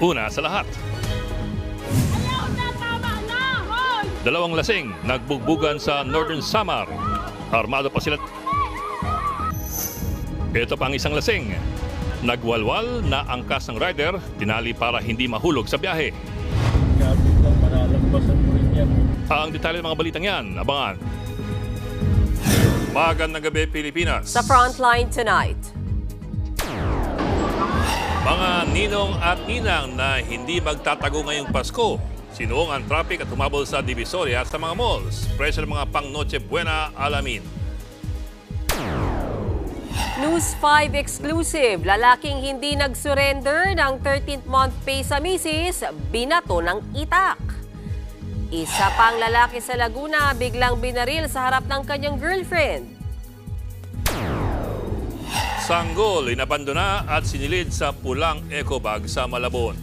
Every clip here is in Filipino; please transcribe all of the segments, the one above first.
Una sa lahat, dalawang lasing nagbugbugan sa Northern Samar. Armado pa sila. Ito pa ang isang lasing. Nagwalwal na angkas ng rider, tinali para hindi mahulog sa biyahe. Ang detalye ng mga balitang yan, abangan. Magandang gabi, Pilipinas. Sa Frontline tonight. Mga ninong at ninang na hindi magtatago ngayong Pasko. Sinuong ang traffic at humabol sa Divisoria at sa mga malls. Presyo ng mga pang Noche Buena, alamin. News 5 exclusive. Lalaking hindi nag-surrender ng 13th month pay sa misis, binato ng itak. Isa pang lalaki sa Laguna biglang binaril sa harap ng kanyang girlfriend. Sanggol, inabandona at sinilid sa pulang ecobag sa Malabon.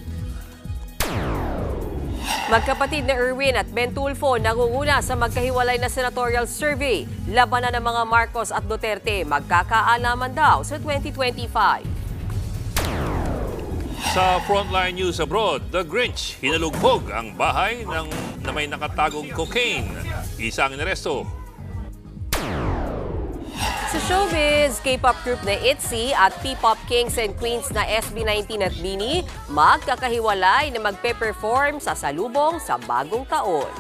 Magkapatid na Erwin at Ben Tulfo nangunguna sa magkahiwalay na senatorial survey. Labanan ng mga Marcos at Duterte magkakaalaman daw sa 2025. Sa Frontline News Abroad, The Grinch, hinalughog ang bahay na may nakatagong cocaine. Isang inaresto. Sa showbiz, K-pop group na ITZY at P-pop kings and queens na SB19 at BINI magkakahiwalay na magpe-perform sa salubong sa bagong taon.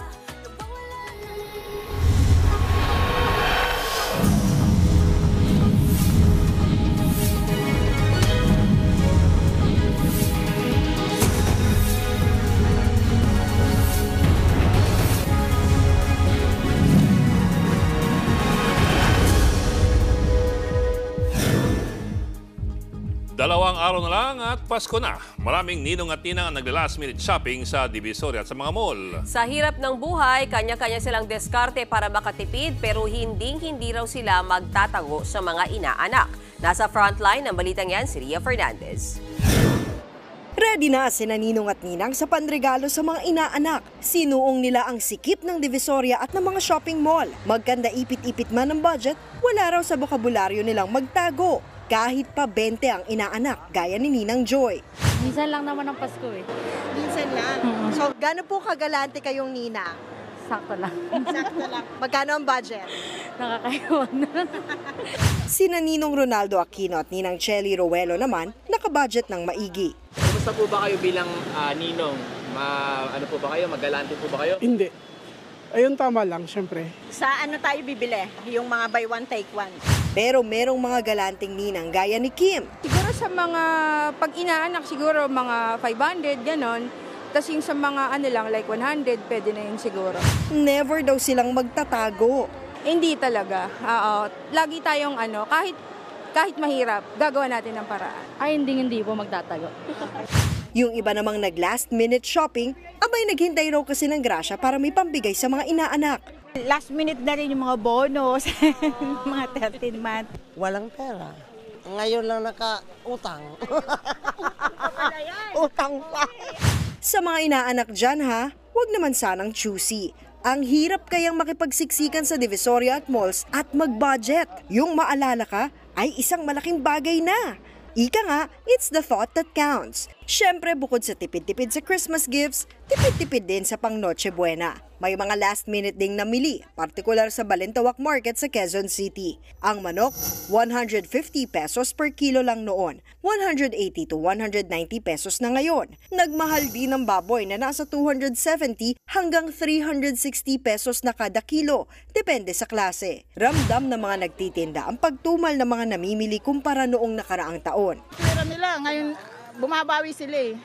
Dalawang araw na lang at Pasko na. Maraming ninong at ninang ang nagla-last minute shopping sa Divisoria at sa mga mall. Sa hirap ng buhay, kanya-kanya silang diskarte para makatipid pero hindi raw sila magtatago sa mga inaanak. Nasa frontline ng balitang yan si Ria Fernandez. Ready na sina ninong at ninang sa panregalo sa mga inaanak. Sinuong nila ang sikip ng Divisoria at ng mga shopping mall. Magkanda ipit-ipit man ang budget, wala raw sa bokabularyo nilang magtago. Kahit pa 20 ang inaanak, gaya ni Ninang Joy. Minsan lang naman ang Pasko eh. Minsan lang? So, gaano po kagalante kayong ninang? Sakto lang. Sakto lang. Magkano ang budget? Nakakaiwan na. Sina Ninong Ronaldo Aquino at Ninang Chelly Roelo naman, nakabudget ng maigi. Kumusta po ba kayo bilang ninong? Ano po ba kayo? Magalante po ba kayo? Hindi. Ayun, tama lang, syempre. Sa ano tayo bibili? Yung mga buy one, take one. Pero merong mga galanting ninang gaya ni Kim. Siguro sa mga pag-inaanak, siguro mga 500, ganon. Tapos yung sa mga ano lang, like 100, pwede na yun siguro. Never daw silang magtatago. Hindi talaga. Lagi tayong kahit mahirap, gagawa natin ng paraan. Ay, hindi po magtatago. Yung iba namang nag-last minute shopping, abay naghintay raw kasi ng grasya para may pambigay sa mga inaanak. Last minute na rin yung mga bonus, mga 13 month. Walang pera. Ngayon lang naka-utang. Utang pa. Sa mga inaanak dyan ha, wag naman sanang choosy. Ang hirap kayang makipagsiksikan sa Divisoria at malls at mag-budget. Yung maalala ka ay isang malaking bagay na. Ika nga, it's the thought that counts. Siyempre, bukod sa tipid-tipid sa Christmas gifts, tipid-tipid din sa pang Noche Buena. May mga last minute ding namili, partikular sa Balintawak Market sa Quezon City. Ang manok, 150 pesos per kilo lang noon, 180 to 190 pesos na ngayon. Nagmahal din ang baboy na nasa 270 hanggang 360 pesos na kada kilo, depende sa klase. Ramdam ng mga nagtitinda ang pagtumal ng mga namimili kumpara noong nakaraang taon. Pero nila, ngayon bumabawi sila eh.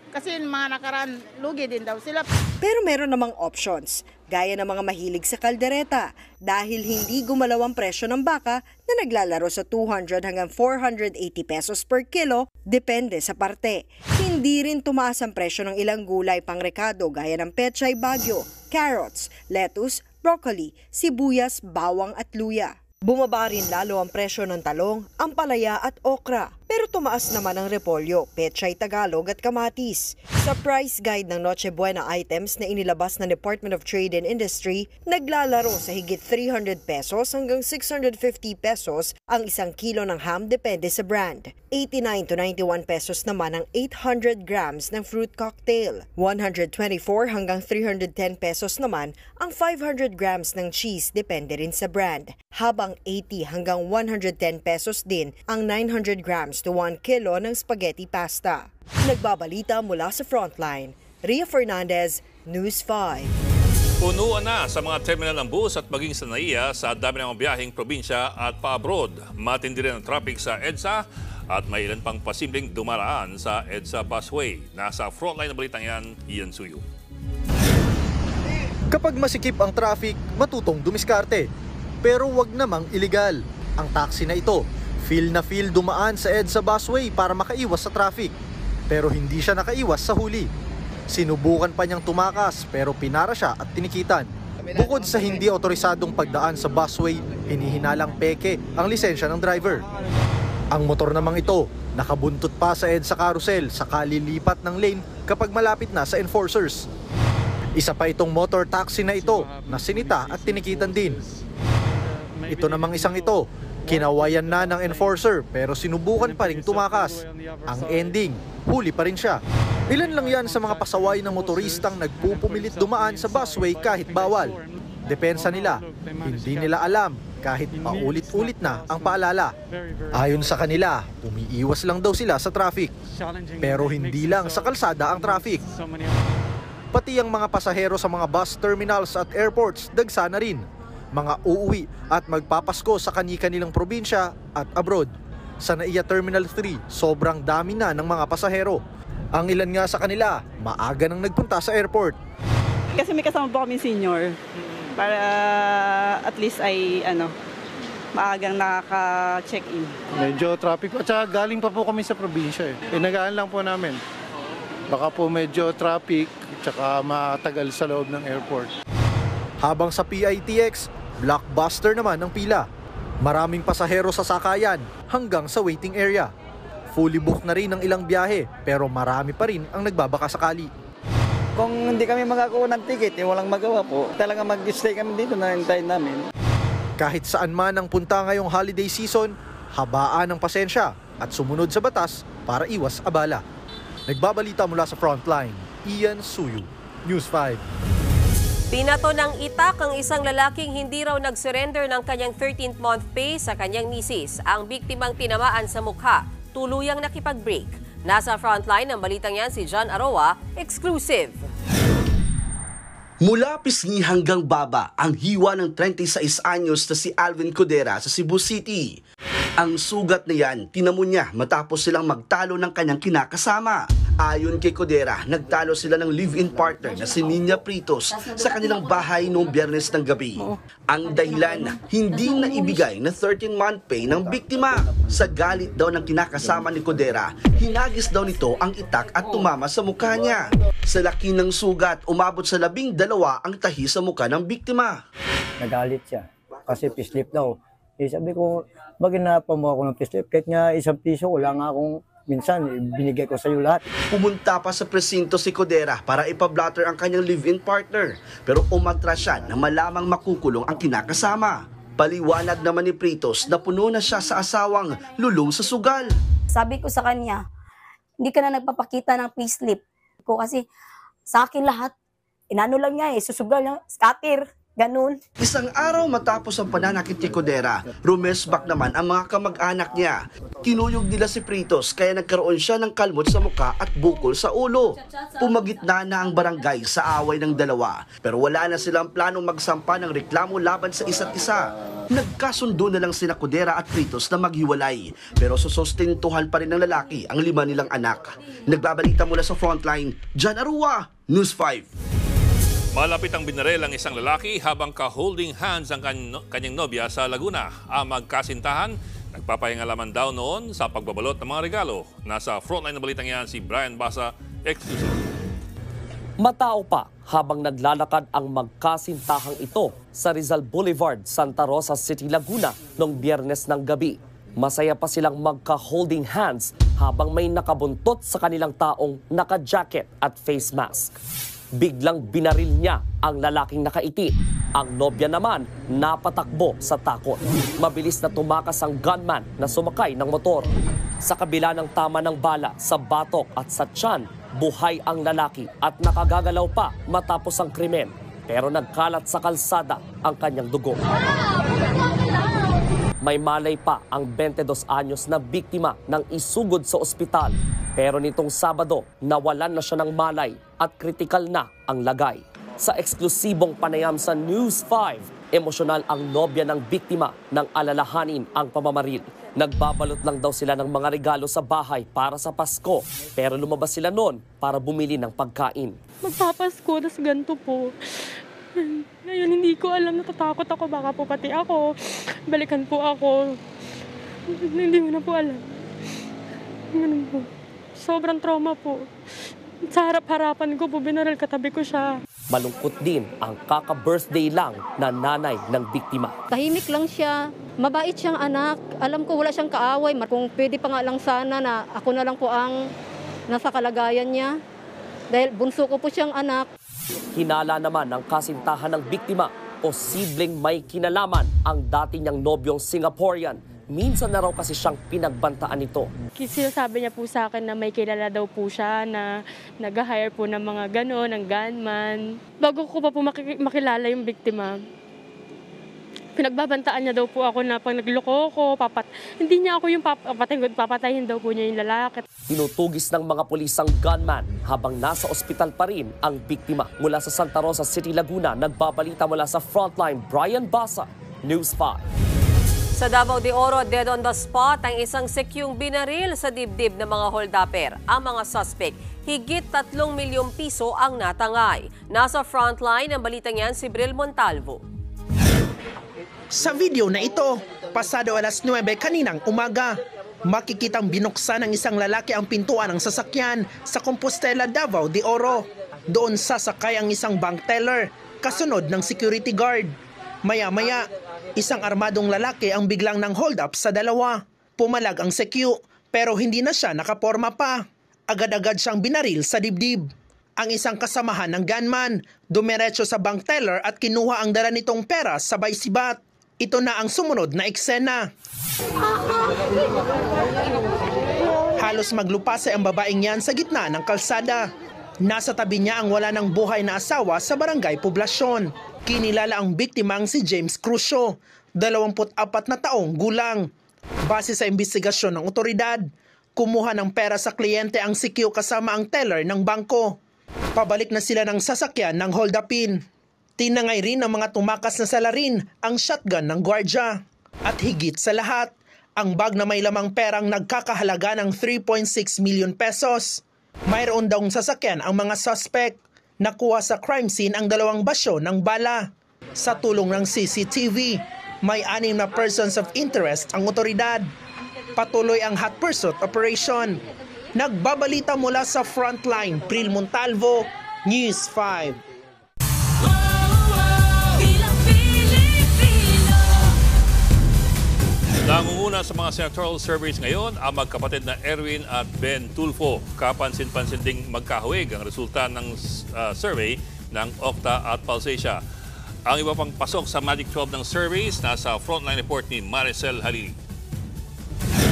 Kasi mga nakaraan, lugi din daw sila. Pero meron namang options, gaya ng mga mahilig sa kaldereta, dahil hindi gumalaw ang presyo ng baka na naglalaro sa 200 hanggang 480 pesos per kilo, depende sa parte. Hindi rin tumaas ang presyo ng ilang gulay pang rekado gaya ng pechay bagyo, carrots, lettuce, broccoli, sibuyas, bawang at luya. Bumaba rin lalo ang presyo ng talong, ampalaya at okra. pero tumaas naman ang repolyo, pechay Tagalog at kamatis. Sa price guide ng Noche Buena items na inilabas ng Department of Trade and Industry, naglalaro sa higit 300 pesos hanggang 650 pesos ang isang kilo ng ham depende sa brand. 89 to 91 pesos naman ang 800 grams ng fruit cocktail. 124 hanggang 310 pesos naman ang 500 grams ng cheese depende rin sa brand. Habang 80 hanggang 110 pesos din ang 900 grams to 1 kilo ng spaghetti pasta. Nagbabalita mula sa Frontline, Ria Fernandez, News 5. Punuan na sa mga terminal ng bus at maging sa NAIA sa dami ng biyaheng probinsya at pa-abroad. Matindi rin ang traffic sa EDSA at may ilan pang pasimpleng dumaraan sa EDSA busway. Nasa Frontline na balitang yan, Ian Suyo. Kapag masikip ang traffic, matutong dumiskarte. Pero wag namang iligal. Ang taxi na ito, feel na feel dumaan sa EDSA busway para makaiwas sa traffic. Pero hindi siya nakaiwas sa huli. Sinubukan pa niyang tumakas pero pinara siya at tinikitan. Bukod sa hindi otorisadong pagdaan sa busway, hinihinalang peke ang lisensya ng driver. Ang motor namang ito, nakabuntot pa sa EDSA carousel sa kalilipat ng lane kapag malapit na sa enforcers. Isa pa itong motor taxi na ito na sinita at tinikitan din. Ito namang isang ito, kinawayan na ng enforcer pero sinubukan pa rin tumakas. Ang ending, huli pa rin siya. Ilan lang yan sa mga pasaway ng motoristang nagpupumilit dumaan sa busway kahit bawal. Depensa nila, hindi nila alam kahit paulit-ulit na ang paalala. Ayon sa kanila, umiiwas lang daw sila sa traffic. Pero hindi lang sa kalsada ang traffic. Pati ang mga pasahero sa mga bus terminals at airports dagsa na rin. Mga uuwi at magpapasko sa kani-kanilang probinsya at abroad. Sa NAIA Terminal 3, sobrang dami na ng mga pasahero. Ang ilan nga sa kanila, maaga nang nagpunta sa airport. Kasi may kasama po kami senior para at least ay maagang nakaka-check-in. Medyo traffic at saka galing pa po kami sa probinsya eh. Inagaan lang po namin. Baka po medyo traffic at saka matagal sa loob ng airport. Habang sa PITX, blockbuster naman ang pila. Maraming pasahero sa sakayan hanggang sa waiting area. Fully booked na rin ang ilang biyahe pero marami pa rin ang nagbabaka sakali. Kung hindi kami makakuha ng ticket, walang magawa po. Talaga mag-stay kami dito na hintayin namin. Kahit saan man ang punta ngayong holiday season, habaan ng pasensya at sumunod sa batas para iwas abala. Nagbabalita mula sa Frontline, Ian Suyu, News 5. Pinato ng itak ang isang lalaking hindi raw nag-surrender ng kanyang 13th month pay sa kanyang misis. Ang biktimang tinamaan sa mukha, tuluyang nakipag-break. Nasa Frontline ng balitang yan si John Aroa, exclusive. Mula pisngi hanggang baba, ang hiwa ng 36 anyos na si Alvin Codera sa Cebu City. Ang sugat na yan, tinamo niya matapos silang magtalo ng kanyang kinakasama. Ayon kay Codera, nagtalo sila ng live-in partner na si Nina Pritos sa kanilang bahay noong Biyernes ng gabi. Ang dahilan, hindi na ibigay na 13-month pay ng biktima. Sa galit daw ng kinakasama ni Codera, hinagis daw nito ang itak at tumama sa mukha niya. Sa laki ng sugat, umabot sa 12 ang tahi sa mukha ng biktima. Nagalit siya kasi pislip daw. Sabi ko, bakit napa mo ako ng pislip? Kahit nga 1 piso, wala nga akong minsan, binigay ko sa iyo lahat. Pumunta pa sa presinto si Codera para ipablatter ang kanyang live-in partner. Pero umatras siya na malamang makukulong ang kinakasama. Paliwanag naman ni Pritos na puno na siya sa asawang lulong sa sugal. Sabi ko sa kanya, hindi ka na nagpapakita ng payslip ko kasi sa akin lahat, inano lang niya susugal niya, scatter. Ganun. Isang araw matapos ang pananakit kay Codera, rumesbak naman ang mga kamag-anak niya. Kinuyog nila si Pritos kaya nagkaroon siya ng kalmot sa muka at bukol sa ulo. Pumagitna na ang barangay sa away ng dalawa pero wala na silang planong magsampa ng reklamo laban sa isa't isa. Nagkasundo na lang sina Codera at Pritos na maghiwalay pero susustentuhan pa rin ng lalaki ang 5 nilang anak. Nagbabalita mula sa Frontline, John Arua, News 5. Malapit ang binarel ang isang lalaki habang ka-holding hands ang kanyang nobya sa Laguna. Ang magkasintahan, nagpapahingalaman daw noon sa pagbabalot ng mga regalo. Nasa Frontline na balitang yan si Brian Basa, exclusive. Matao pa habang naglalakad ang magkasintahang ito sa Rizal Boulevard, Santa Rosa City, Laguna noong Biyernes ng gabi. Masaya pa silang magka-holding hands habang may nakabuntot sa kanilang taong naka-jacket at face mask. Biglang binaril niya ang lalaking nakaiti. Ang nobya naman napatakbo sa takot. Mabilis na tumakas ang gunman na sumakay ng motor. Sa kabila ng tama ng bala sa batok at sa tiyan, buhay ang lalaki at nakagagalaw pa matapos ang krimen. Pero nagkalat sa kalsada ang kanyang dugo. May malay pa ang 22 anyos na biktima ng isugod sa ospital. Pero nitong Sabado, nawalan na siya ng malay at kritikal na ang lagay. Sa eksklusibong panayam sa News 5, emosyonal ang nobya ng biktima nang alalahanin ang pamamaril. Nagbabalot lang daw sila ng mga regalo sa bahay para sa Pasko. Pero lumabas sila noon para bumili ng pagkain. Magpapasko, tas ganito po. Ngayon hindi ko alam, natatakot ako, baka po pati ako, balikan po ako. Hindi mo na po alam. Ganun po. Sobrang trauma po. Sa harap-harapan ko po, binaril, katabi ko siya. Malungkot din ang kaka-birthday lang na nanay ng biktima. Tahimik lang siya, mabait siyang anak. Alam ko wala siyang kaaway. Kung pwede pa nga lang sana na ako na lang po ang nasa kalagayan niya. Dahil bunso ko po siyang anak. Hinala naman ng kasintahan ng biktima, posibleng may kinalaman ang dati niyang nobyong Singaporean. Minsan na raw kasi siyang pinagbantaan nito. Sinasabi niya po sa akin na may kilala daw po siya na nag-hire po ng mga gano'n, ng gunman. Bago ko pa po makilala yung biktima, pinagbabantaan niya daw po ako na pag nagloko ko, hindi niya ako yung papatayin daw po niya yung lalaki. Tinutugis ng mga pulis ang gunman habang nasa ospital pa rin ang biktima. Mula sa Santa Rosa City, Laguna, nagbabalita mula sa Frontline, Brian Basa, News 5. Sa Davao de Oro, dead on the spot ang isang sekyong binaril sa dibdib ng mga holdupper. Ang mga suspect, higit 3 milyong piso ang natangay. Nasa Frontline ang balitang yan si Bril Montalvo. Sa video na ito, pasado alas 9 kaninang umaga, makikitang binuksan ng isang lalaki ang pintuan ng sasakyan sa Compostela, Davao de Oro. Doon sasakay ang isang bank teller, kasunod ng security guard. Maya-maya, isang armadong lalaki ang biglang nang hold up sa dalawa. Pumalag ang sekyu, pero hindi na siya nakaporma pa. Agad-agad siyang binaril sa dibdib. Ang isang kasamahan ng gunman, dumiretso sa bank teller at kinuha ang dala nitong pera sabay sibat. Ito na ang sumunod na eksena. Halos maglupase ang babaeng yan sa gitna ng kalsada. Nasa tabi niya ang wala ng buhay na asawa sa barangay Poblasyon. Kinilala ang biktima ang si James Crucio, 24 na taong gulang. Base sa investigasyon ng otoridad, kumuha ng pera sa kliyente ang sikyo kasama ang teller ng bangko. Pabalik na sila ng sasakyan ng hold-upin. Tinangay rin ng mga tumakas na salarin ang shotgun ng gwardya. At higit sa lahat, ang bag na may lamang perang nagkakahalaga ng 3.6 million pesos. Mayroon daw sasakyan ang mga suspect. Nakuha sa crime scene ang 2 basyo ng bala. Sa tulong ng CCTV, may 6 na persons of interest ang otoridad. Patuloy ang hot pursuit operation. Nagbabalita mula sa Frontline, Bril Montalvo, News 5. Nangunguna sa mga senatorial surveys ngayon ang magkapatid na Erwin at Ben Tulfo. Kapansin-pansin ding magkahuwig ang resulta ng survey ng Okta at Pulsatia. Ang iba pang pasok sa Magic 12 ng surveys nasa Frontline report ni Maricel Halili.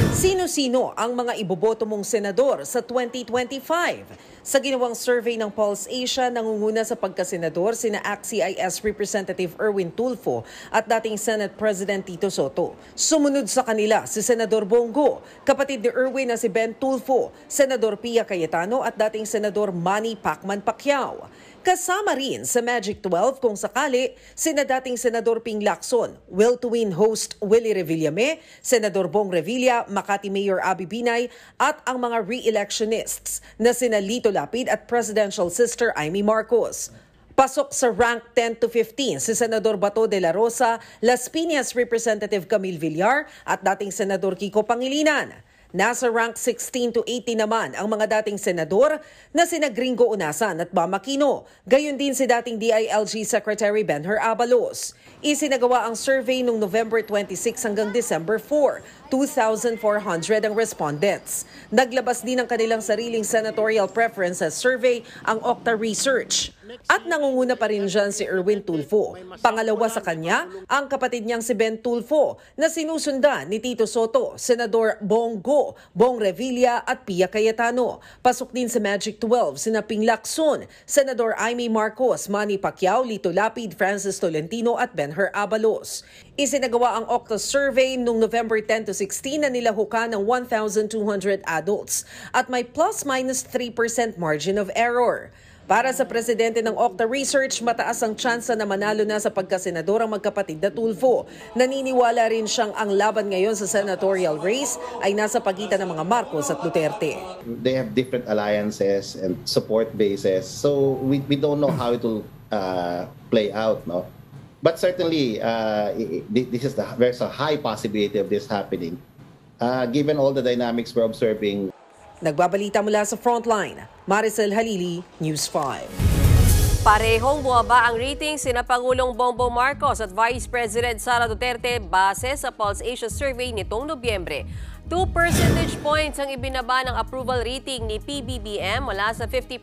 Sino-sino ang mga iboboto mong senador sa 2025? Sa ginawang survey ng Pulsatia, nangunguna sa pagkasenador sina ACT-CIS Representative Erwin Tulfo at dating Senate President Tito Soto. Sumunod sa kanila si Senador Bongo, kapatid ni Erwin na si Ben Tulfo, Senador Pia Cayetano at dating Senador Manny Pacman Pacquiao. Kasama rin sa Magic 12 kung sakali sina dating Senador Ping Lacson, Will to Win host Willie Revillame, Senador Bong Revilla, Makati Mayor Abby Binay at ang mga re-electionists na sina Lito Lapid at Presidential Sister Amy Marcos. Pasok sa rank 10 to 15 si Senador Bato de la Rosa, Las Piñas Representative Camille Villar at dating Senador Kiko Pangilinan. Nasa rank 16 to 18 naman ang mga dating senador na sina Gringo Unasan at Bam Aquino. Gayon din si dating DILG Secretary Benher Abalos. Isinagawa ang survey noong November 26 hanggang December 4. 2,400 ang respondents. Naglabas din ng kanilang sariling senatorial preferences survey ang Okta Research. At nangunguna pa rin dyan si Erwin Tulfo. Pangalawa sa kanya, ang kapatid niyang si Ben Tulfo na sinusundan ni Tito Soto, Senador Bongo, Bong Revilla at Pia Cayetano. Pasok din sa Magic 12 sina Ping Lacson, Senador Aimee Marcos, Manny Pacquiao, Lito Lapid, Francis Tolentino at Benher Abalos. Isinagawa ang Okta survey noong November 10 to 16 na nilahukan ng 1,200 adults at may plus-minus 3% margin of error. Para sa presidente ng Okta Research, mataas ang tsansa na manalo na sa pagkasenador ang magkapatid na Tulfo. Naniniwala rin siyang ang laban ngayon sa senatorial race ay nasa pagitan ng mga Marcos at Duterte. They have different alliances and support bases, so we don't know how it will play out, no? But certainly, there's a high possibility of this happening, given all the dynamics we're observing. Nagbabalita mula sa Frontline, Maricel Halili, News 5. Parehong bumaba ang ratings sina Pangulong Bongbong Marcos at Vice President Sara Duterte base sa Pulse Asia survey nitong Nobyembre. 2 percentage points ang ibinaba ng approval rating ni PBBM mula sa 50%,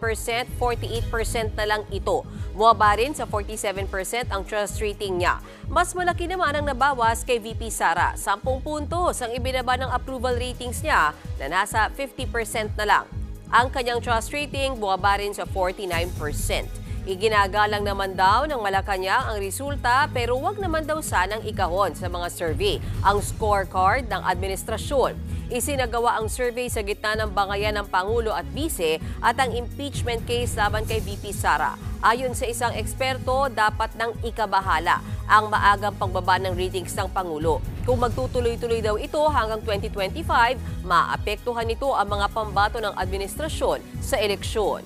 48% na lang ito. Bumaba rin sa 47% ang trust rating niya. Mas malaki naman ang nabawas kay VP Sara. 10 puntos ang ibinaba ng approval ratings niya na nasa 50% na lang. Ang kanyang trust rating bumaba rin sa 49%. Iginagalang naman daw ng Malacanang ang resulta pero wag naman daw sanang ikahon sa mga survey ang scorecard ng administrasyon. Isinagawa ang survey sa gitna ng bangayan ng Pangulo at Vice at ang impeachment case laban kay VP Sara. Ayon sa isang eksperto, dapat nang ikabahala ang maagang pagbaba ng ratings ng Pangulo. Kung magtutuloy-tuloy daw ito hanggang 2025, maapektuhan nito ang mga pambato ng administrasyon sa eleksyon.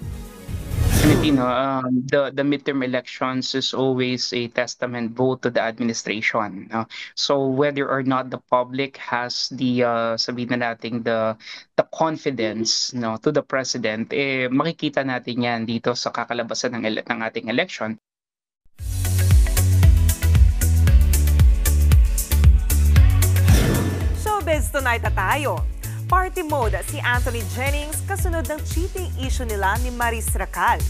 Filipino, the midterm elections is always a testament both to the administration. So whether or not the public has the sabihin na natin the confidence to the president, makikita natin yan dito sa kakalabasan ng ating election. Showbiz tonight na tayo. Party mode si Anthony Jennings kasunod ng cheating issue nila ni Maris Racal.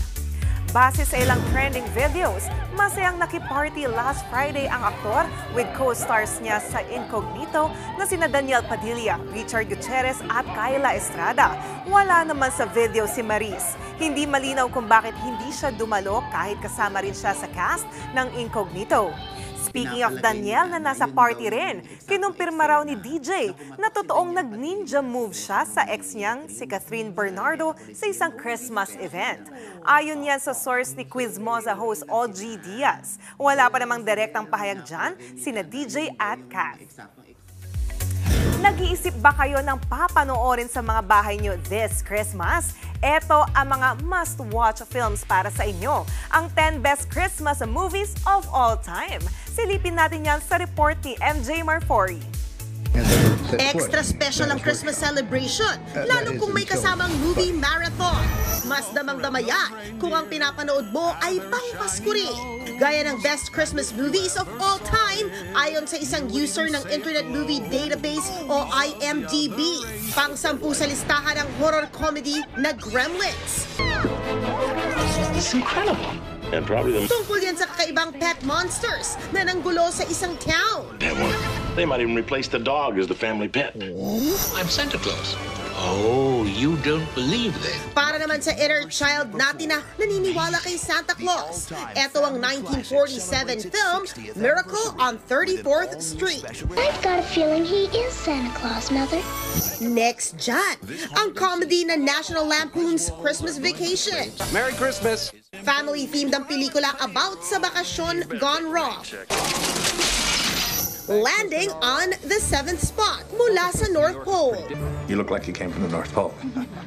Base sa ilang trending videos, masayang nakiparty last Friday ang aktor with co-stars niya sa Incognito na sina Daniel Padilla, Richard Gutierrez at Kyla Estrada. Wala naman sa video si Maris. Hindi malinaw kung bakit hindi siya dumalo kahit kasama rin siya sa cast ng Incognito. Speaking of Daniel na nasa party rin, kinumpirma raw ni DJ na totoong nag-ninja move siya sa ex niyang si Catherine Bernardo sa isang Christmas event. Ayon yan sa source ni Quizmoza host OG Diaz. Wala pa namang direktang pahayag dyan sina DJ at Kat. Nag-iisip ba kayo ng papanoorin sa mga bahay nyo this Christmas? Ito ang mga must-watch films para sa inyo. Ang 10 best Christmas movies of all time. Silipin natin yan sa report ni MJ Marfori. Extra special ang Christmas celebration, lalo kung may kasamang movie marathon. Mas damang-damaya kung ang pinapanood mo ay pang-Pasko rin. Gaya ng best Christmas movies of all time ayon sa isang user ng Internet Movie Database o IMDb. Pang-10 sa listahan ng horror comedy na Gremlins. It's incredible. And probably Tungkol yan sa kakaibang pet monsters na nanggulo sa isang town. They might even replace the dog as the family pet. I'm Santa Claus. Oh, you don't believe that? Para naman sa inner child natin na naniniwala kay Santa Claus. Ito ang 1947 film, Miracle on 34th Street. I've got a feeling he is Santa Claus, Mother. Next dyan, ang comedy na National Lampoon's Christmas Vacation. Merry Christmas! Family-themed ang pelikula about sa bakasyon gone wrong. Landing on the 7th spot mula sa North Pole. You look like you came from the North Pole.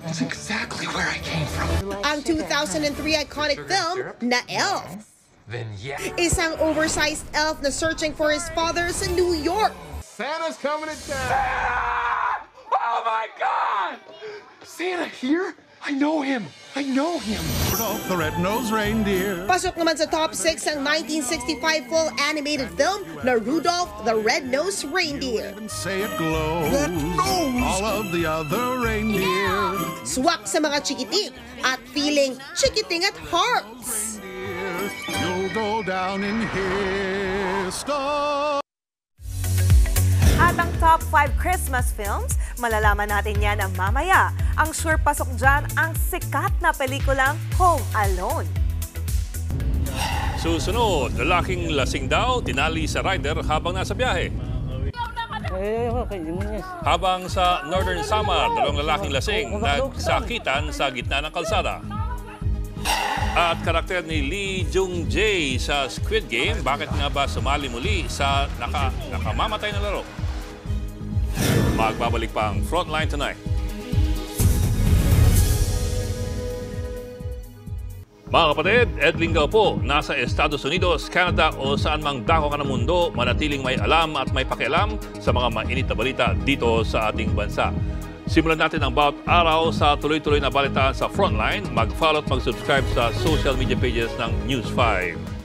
That's exactly where I came from. Ang 2003 iconic film na Elf. Then yeah. Isang oversized elf na searching for his father sa New York. Santa's coming to town! Oh my God! Santa here? I know him. I know him. Rudolph the Red-Nosed Reindeer. Pasok naman sa top 6 ang 1965 full animated film na Rudolph the Red-Nosed Reindeer. Say it glows. All of the other reindeer. Swak sa mga chikiting at feeling chikiting at hearts. You'll go down in history. At ang top 5 Christmas films, malalaman natin yan ang mamaya. Ang sure pasok dyan ang sikat na pelikulang Home Alone. Susunod, lalaking lasing daw, tinali sa rider habang nasa biyahe. Habang sa Northern Samar, dalawang lalaking lasing nagsakitan sa gitna ng kalsada. At karakter ni Lee Jung-jae sa Squid Game, bakit nga ba sumali muli sa nakamamatay na laro? Magbabalik pa ang Frontline tonight. Mga kapatid, Ed Lingao po, nasa Estados Unidos, Canada o saan mang dako ka ng mundo, manatiling may alam at may pakialam sa mga mainit na balita dito sa ating bansa. Simulan natin ang bawat araw sa tuloy-tuloy na balitaan sa Frontline. Mag-follow at mag-subscribe sa social media pages ng News 5.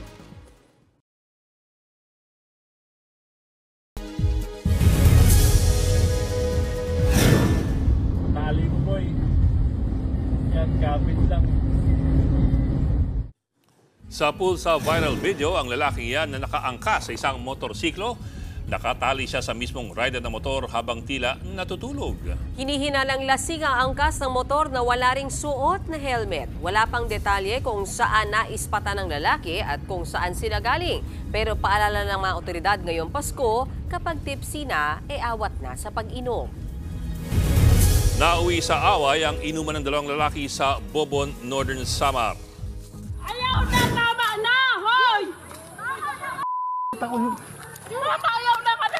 Sa pool sa viral video, ang lalaking yan na nakaangka sa isang motorsiklo, nakatali siya sa mismong rider ng motor habang tila natutulog. Hinihinalang lasing ang angkas ng motor na wala ring suot na helmet. Wala pang detalye kung saan naispatan ng lalaki at kung saan sila galing. Pero paalala ng mga otoridad ngayong Pasko, kapag tipsy na, awat na sa pag-inom. Nauwi sa away ang inuman ng dalawang lalaki sa Bobon, Northern Samar. Ayaw na, tama na! Hoy! Ayaw na ka na!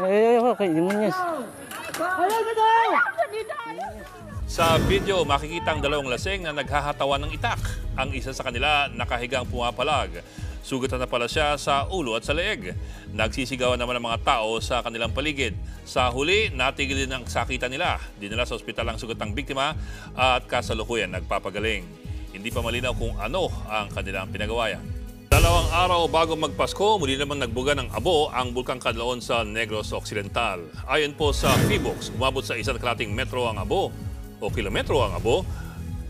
Ayaw na daw! Sa video, makikita ang dalawang lasing na naghahatawan ng itak. Ang isa sa kanila nakahigang pumapalag. Sugatan na pala siya sa ulo at sa leeg. Nagsisigawan naman ang mga tao sa kanilang paligid. Sa huli, natigil din ang sakitan nila. Dinala sa ospital ang sugatang biktima at kasalukuyan nagpapagaling. Hindi pa malinaw kung ano ang kanilang pinagawayan. 2 araw bago magpasko, muli naman nagbuga ng abo ang Bulkang Kanlaon sa Negros Occidental. Ayon po sa PHIVOLCS, umabot sa 1.5 metro ang abo o kilometro ang abo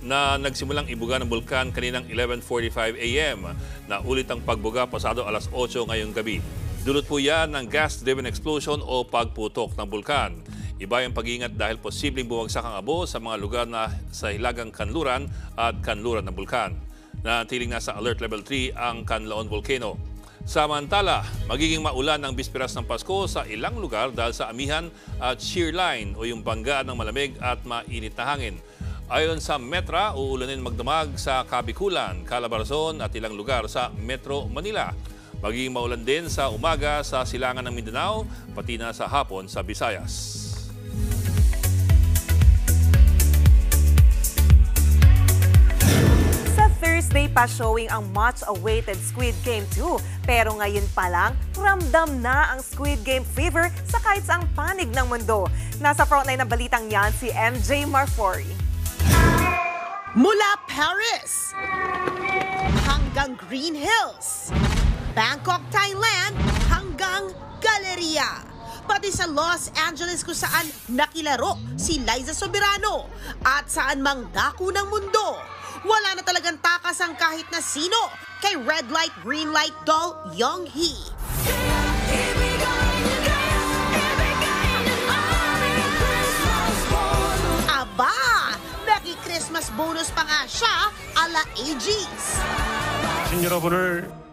na nagsimulang ibuga ng bulkan kaninang 11:45 a.m. na ulit ang pagbuga pasado alas 8 ngayong gabi. Dulot po yan ng gas-driven explosion o pagputok ng bulkan. Iba yung pag-iingat dahil posibleng bumagsak ang abo sa mga lugar na sa hilagang kanluran at kanluran ng bulkan. Nanatiling nasa alert level 3 ang Canlaon Volcano. Samantala, magiging maulan ng bisperas ng Pasko sa ilang lugar dahil sa amihan at shear line o yung banggaan ng malamig at mainit na hangin. Ayon sa Metra, uulanin magdamag sa Kabikulan, Calabarzon at ilang lugar sa Metro Manila. Magiging maulan din sa umaga sa silangan ng Mindanao, pati na sa hapon sa Visayas. Thursday pa showing ang much-awaited Squid Game 2. Pero ngayon pa lang, ramdam na ang Squid Game fever sa kahit saang panig ng mundo. Nasa frontline ng balitang yan si MJ Marfori. Mula Paris hanggang Green Hills, Bangkok, Thailand hanggang Galleria. Pati sa Los Angeles kung saan nakilaro si Liza Soberano at saan mang dako ng mundo. Wala na talagang takas ang kahit na sino kay red light, green light doll Young-hee. Aba! Naki-Christmas bonus pa nga siya ala AGs.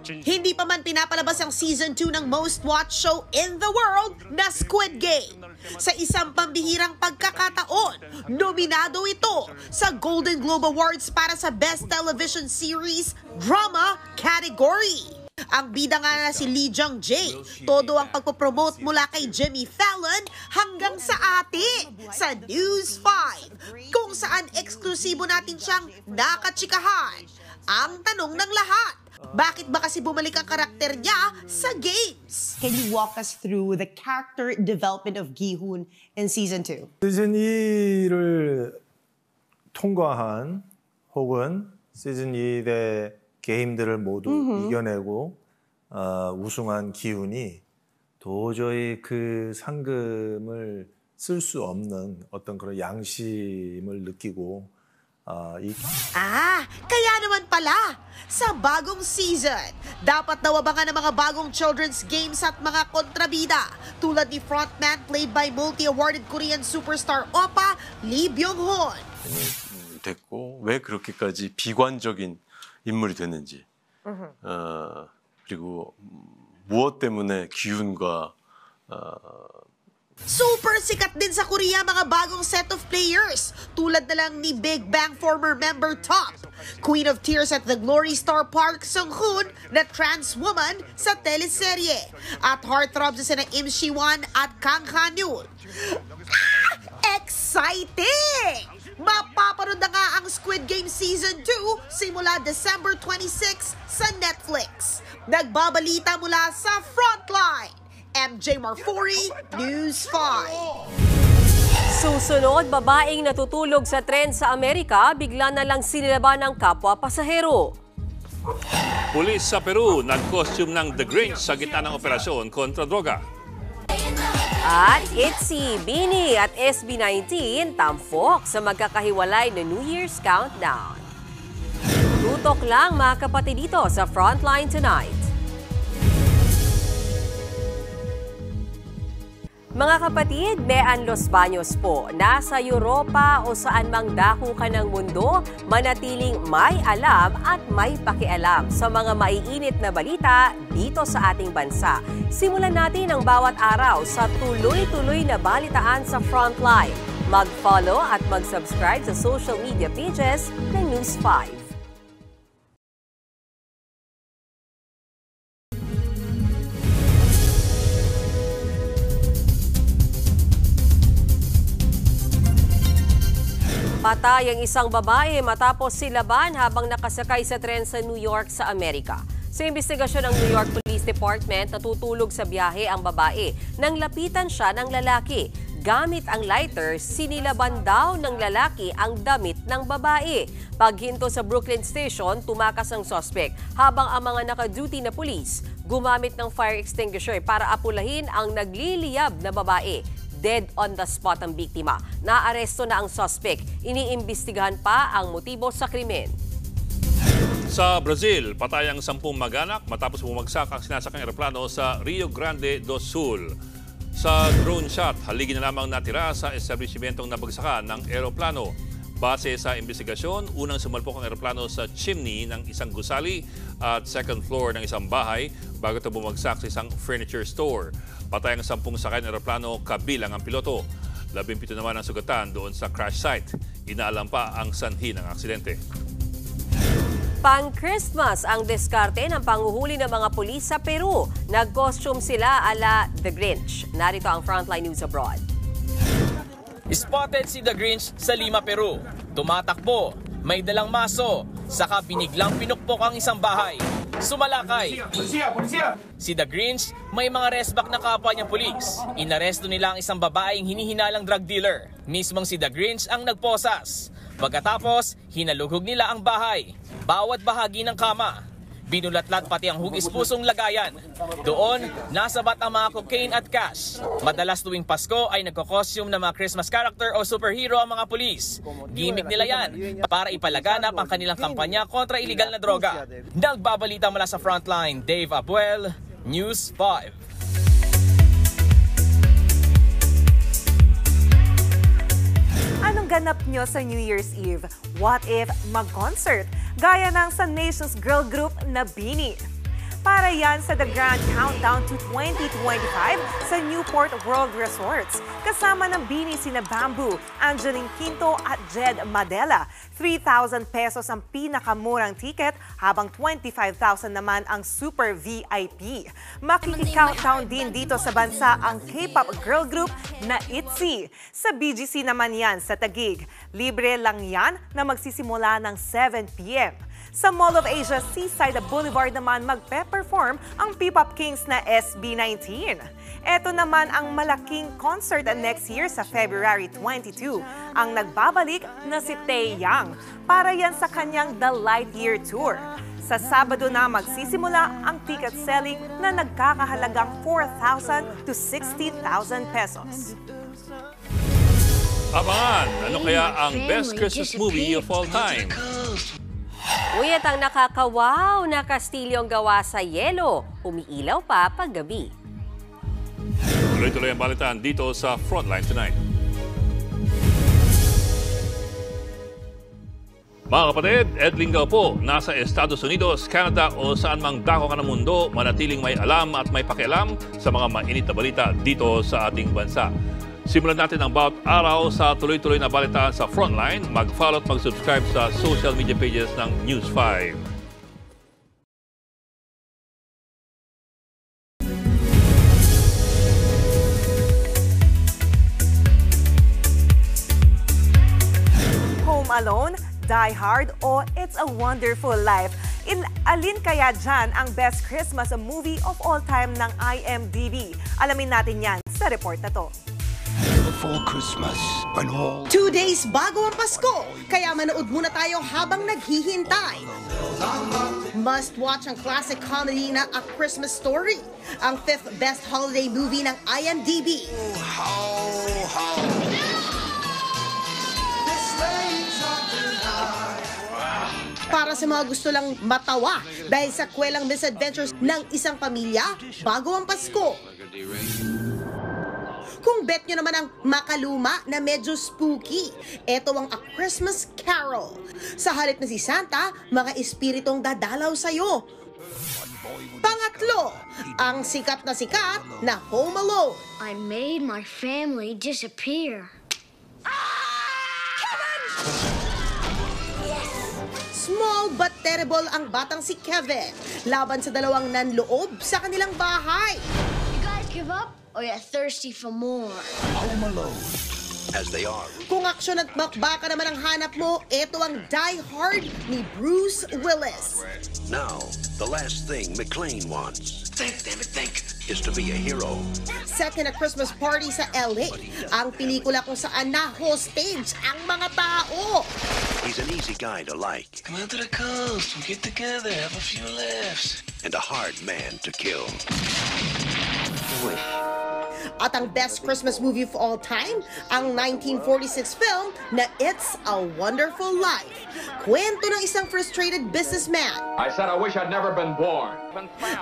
Hindi pa man pinapalabas ang Season 2 ng most watched show in the world na Squid Game. Sa isang pambihirang pagkakataon, nominado ito sa Golden Globe Awards para sa Best Television Series Drama category. Ang bida nga na si Lee Jung-jae, todo ang pagpopromote mula kay Jimmy Fallon hanggang sa atin sa News 5, kung saan eksklusibo natin siyang nakachikahan. Ang tanong ng lahat, Bakit ba kasi bumalik ang karakter niya sa games? Can you walk us through the character development of Gi-hoon in season 2? 시즌 2를 통과한 혹은 시즌 2의 게임들을 모두 이겨내고 우승한 기훈이 도저히 그 상금을 쓸 수 없는 어떤 그런 양심을 느끼고 kaya naman pala, sa bagong season, dapat nawabangan ng mga bagong children's games at mga kontrabida tulad ni frontman played by multi-awarded Korean superstar Oppa Lee Byung-hun. 됐고 왜 그렇게까지 비관적인 인물이 됐는지 그리고 무엇 때문에 기훈과 Super sikat din sa Korea mga bagong set of players tulad na lang ni Big Bang former member Top, Queen of Tears at the Glory star Park Sung-hoon na trans woman sa teleserye, at heartthrobs na sina Im Shi-won at Kang Han-yoon. Exciting! Mapapanood na nga ang Squid Game Season 2 simula December 26 sa Netflix. Nagbabalita mula sa Frontline, MJ Marfori, News 5. Susunod, babaeng natutulog sa tren sa Amerika, bigla na lang sinilaban ng kapwa pasahero. Pulis sa Peru, nag-costume ng The Grinch sa gitna ng operasyon kontra droga. At ITZY, BINI at SB19 tampok sa magkakahiwalay na New Year's countdown. Tutok lang mga kapatid dito sa Frontline Tonight. Mga kapatid, Mean Los Baños po. Nasa Europa o saan mang dako ka ng mundo, manatiling may alam at may pakialam sa mga maiinit na balita dito sa ating bansa. Simulan natin ang bawat araw sa tuloy-tuloy na balitaan sa Frontline. Mag-follow at mag-subscribe sa social media pages ng News 5. Patay ang isang babae matapos silaban habang nakasakay sa tren sa New York sa Amerika. Sa investigasyon ng New York Police Department, natutulog sa biyahe ang babae nang lapitan siya ng lalaki. Gamit ang lighter, sinilaban daw ng lalaki ang damit ng babae. Paghinto sa Brooklyn Station, tumakas ang suspect habang ang mga naka-duty na pulis gumamit ng fire extinguisher para apulahin ang nagliliyab na babae. Dead on the spot ang biktima. Naaresto na ang suspect. Iniimbestigahan pa ang motibo sa krimen. Sa Brazil, patay ang 10 mag-anak matapos bumagsak ang sinasakang eroplano sa Rio Grande do Sul. Sa drone shot, haligi na lamang natira sa establishmentong nabagsakan ng eroplano. Base sa investigasyon, unang sumalpok ang eroplano sa chimney ng isang gusali at second floor ng isang bahay bago ito bumagsak sa isang furniture store. Patay ang 10 sakay ng eroplano kabilang ang piloto. 17 naman ang sugatan doon sa crash site. Inaalam pa ang sanhi ng aksidente. Pang-Christmas ang diskarte ng panghuhuli ng mga pulis sa Peru. Nag-costume sila ala The Grinch. Narito ang Frontline News Abroad. Spotted si The Grinch sa Lima, Peru. Tumatakbo, may dalang maso, saka biniglang pinukpok ang isang bahay. Sumalakay. Si The Grinch may mga resback na kapwa niyang pulis. Inaresto nila ang isang babaeng hinihinalang drug dealer. Mismong si The Grinch ang nagposas. Pagkatapos, hinalugog nila ang bahay. Bawat bahagi ng kama. Binulatlat pati ang hugis-pusong lagayan. Doon, nasabat ang mga cocaine at cash. Madalas tuwing Pasko ay nagko-costume ng mga Christmas character o superhero ang mga pulis. Gimmick nila yan para ipalaganap ang kanilang kampanya kontra iligal na droga. Nagbabalita mula sa Frontline, Dave Abuel, News 5. Anong ganap nyo sa New Year's Eve? What if mag-concert? Gaya ng sa Nation's girl group na BINI. Para yan sa The Grand Countdown to 2025 sa Newport World Resorts. Kasama ng BINI sina Bamboo, Angeline Quinto at Jed Madela. 3,000 pesos ang pinakamurang ticket habang 25,000 naman ang super VIP. Makiki-countdown din dito sa bansa ang K-pop girl group na ITZY. Sa BGC naman yan sa Taguig. Libre lang yan na magsisimula ng 7 p.m. Sa Mall of Asia Seaside Boulevard naman magpe-perform ang P-Pop Kings na SB19. Ito naman ang malaking concert next year sa February 22. Ang nagbabalik na si Tae Young para yan sa kanyang The Lightyear Tour. Sa Sabado na magsisimula ang ticket selling na nagkakahalagang 4,000 to 16,000 pesos. Abangan, ano kaya ang best Christmas movie of all time? Uy, at ang nakakawaw na kastilyong gawa sa yelo, umiilaw pa paggabi. Tuloy-tuloy ang balitaan dito sa Frontline Tonight. Mga kapatid, Ed Lingaw po, nasa Estados Unidos, Canada o saan mang dako ka ng mundo, manatiling may alam at may pakialam sa mga mainit na balita dito sa ating bansa. Simulan natin ang bawat araw sa tuloy-tuloy na balitaan sa Frontline. Mag-follow at mag-subscribe sa social media pages ng News 5. Home Alone, Die Hard o It's a Wonderful Life. Alin kaya dyan ang best Christmas movie of all time ng IMDb? Alamin natin yan sa report na to. Before Christmas, when all 2 days bago ang Pasko, kaya manood muna tayo habang naghihintay. Must watch ang classic comedy na A Christmas Story, ang 5th best holiday movie ng IMDb. Para sa mga gusto lang matawa dahil sa kwelang misadventures ng isang pamilya bago ang Pasko. Kung bet nyo naman ang makaluma na medyo spooky, eto ang A Christmas Carol. Sa halip na si Santa, mga espiritong dadalaw sa'yo. Pangatlo, ang sikat na Home Alone. I made my family disappear. Small but terrible ang batang si Kevin laban sa dalawang nanloob sa kanilang bahay. You guys give up? Or you're thirsty for more? Home Alone, as they are. Kung aksyon at bakbaka naman ang hanap mo, ito ang Die Hard ni Bruce Willis. Now, the last thing McClane wants, is to be a hero. Set in a Christmas party sa LA, ang pelikula kung saan na-hostage ang mga tao. He's an easy guy to like. Come out to the coast, we'll get together, have a few laughs. And a hard man to kill. At ang best Christmas movie of all time, ang 1946 film na It's a Wonderful Life. Kwento ng isang frustrated businessman. I said I wish I'd never been born.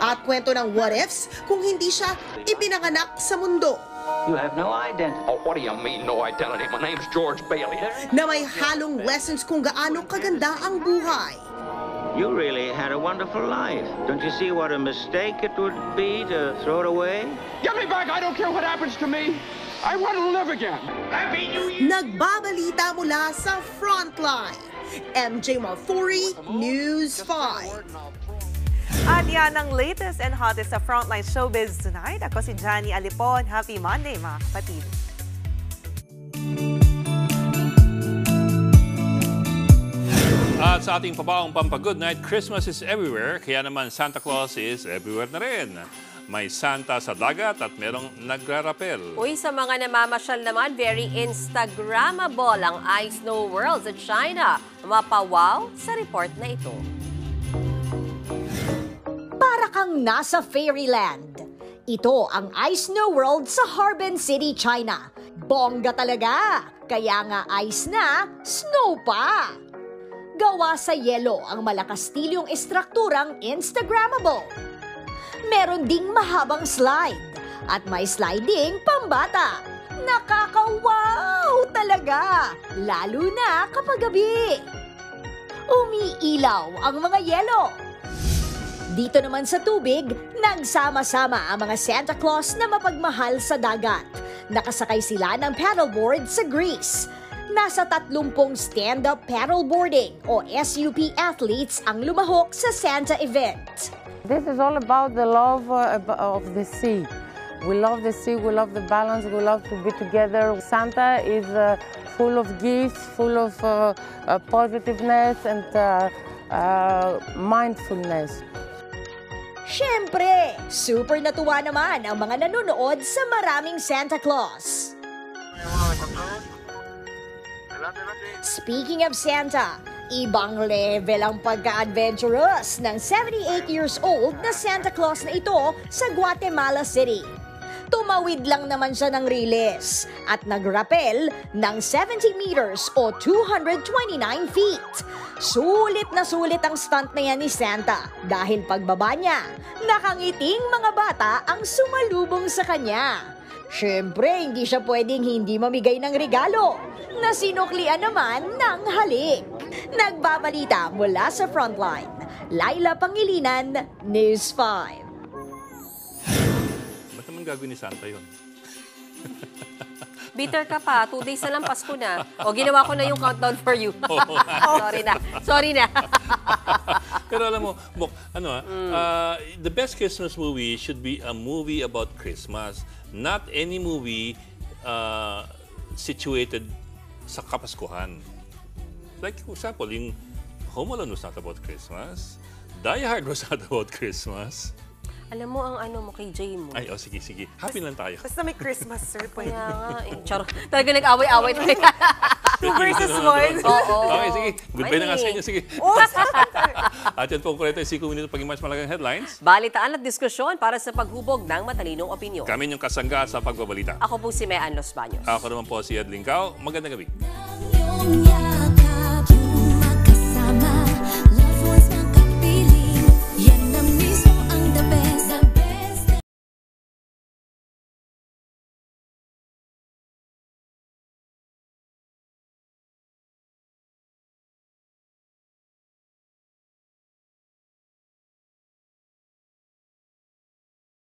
At kwento ng what ifs kung hindi siya ipinanganak sa mundo. You have no identity. Oh, what do you mean, no identity? My name's George Bailey. Na may halong lessons kung gaano kaganda ang buhay. You really had a wonderful life. Don't you see what a mistake it would be to throw it away? Get me back! I don't care what happens to me. I want to live again. Happy New Year! Nagbabalita mula sa Frontline. MJ Marfori, News 5. At yan ang latest and hottest sa Frontline Showbiz tonight. Ako si Johnny Alipon. Happy Monday, mga kapatid. At sa ating pabaong pampagood night, Christmas is everywhere, kaya naman Santa Claus is everywhere na rin. May Santa sa dagat at merong nagrarapel. Uy, sa mga namamasyal naman, very Instagrammable ang Ice Snow World sa China. Mapawaw sa report na ito. Para kang nasa fairyland. Ito ang Ice Snow World sa Harbin City, China. Bongga talaga, kaya nga ice na, snow pa. Gawa sa yelo ang malakastilyong estrukturang Instagrammable. Meron ding mahabang slide at may sliding pambata. Nakakawaw talaga, lalo na kapag gabi. Umiilaw ang mga yelo. Dito naman sa tubig, nagsama-sama ang mga Santa Claus na mapagmahal sa dagat. Nakasakay sila ng paddleboard sa Greece. Nasa 30 stand-up paddleboarding o SUP athletes ang lumahok sa Santa event. This is all about the love of the sea. We love the sea, we love the balance, we love to be together. Santa is full of gifts, full of positiveness and mindfulness. Siyempre, super natuwa naman ang mga nanonood sa Maraming Santa Claus. Speaking of Santa, ibang level ang pagka-adventurous ng 78 years old na Santa Claus na ito sa Guatemala City. Tumawid lang naman siya ng riles at nagrapel ng 70 meters o 229 feet. Sulit na sulit ang stunt na yan ni Santa dahil pagbaba niya, nakangiting mga bata ang sumalubong sa kanya. Siyempre, hindi siya pwedeng hindi mamigay ng regalo na sinuklian naman ng halik. Nagbabalita mula sa Frontline, Laila Pangilinan, News 5. Ba't naman gagawin ni Santa yun? Bitter ka pa. 2 days na lang, Pasko na. O, ginawa ko na yung countdown for you. Sorry na. Pero alam mo, Mok, the best Christmas movie should be a movie about Christmas. Not any movie situated sa Kapaskuhan. Like, for example, yung Home Alone was not about Christmas. Die Hard was not about Christmas. Alam mo ang mo kay Jay mo. Ay, sige. Happy lang tayo. Basta may Christmas, sir. Kaya nga, charot. Talaga nag-away-away tayo. 2 versus 1. Oo. Okay, sige. Goodbye na nga sa inyo. Sige. At yan po ang 45 minuto paging mas malagang headlines. Balitaan at diskusyon para sa paghubog ng matalinong opinyon. Kami yung kasangga sa pagbabalita. Ako po si Mean Los Baños. Ako naman po si Ed Lincao. Magandang gabi.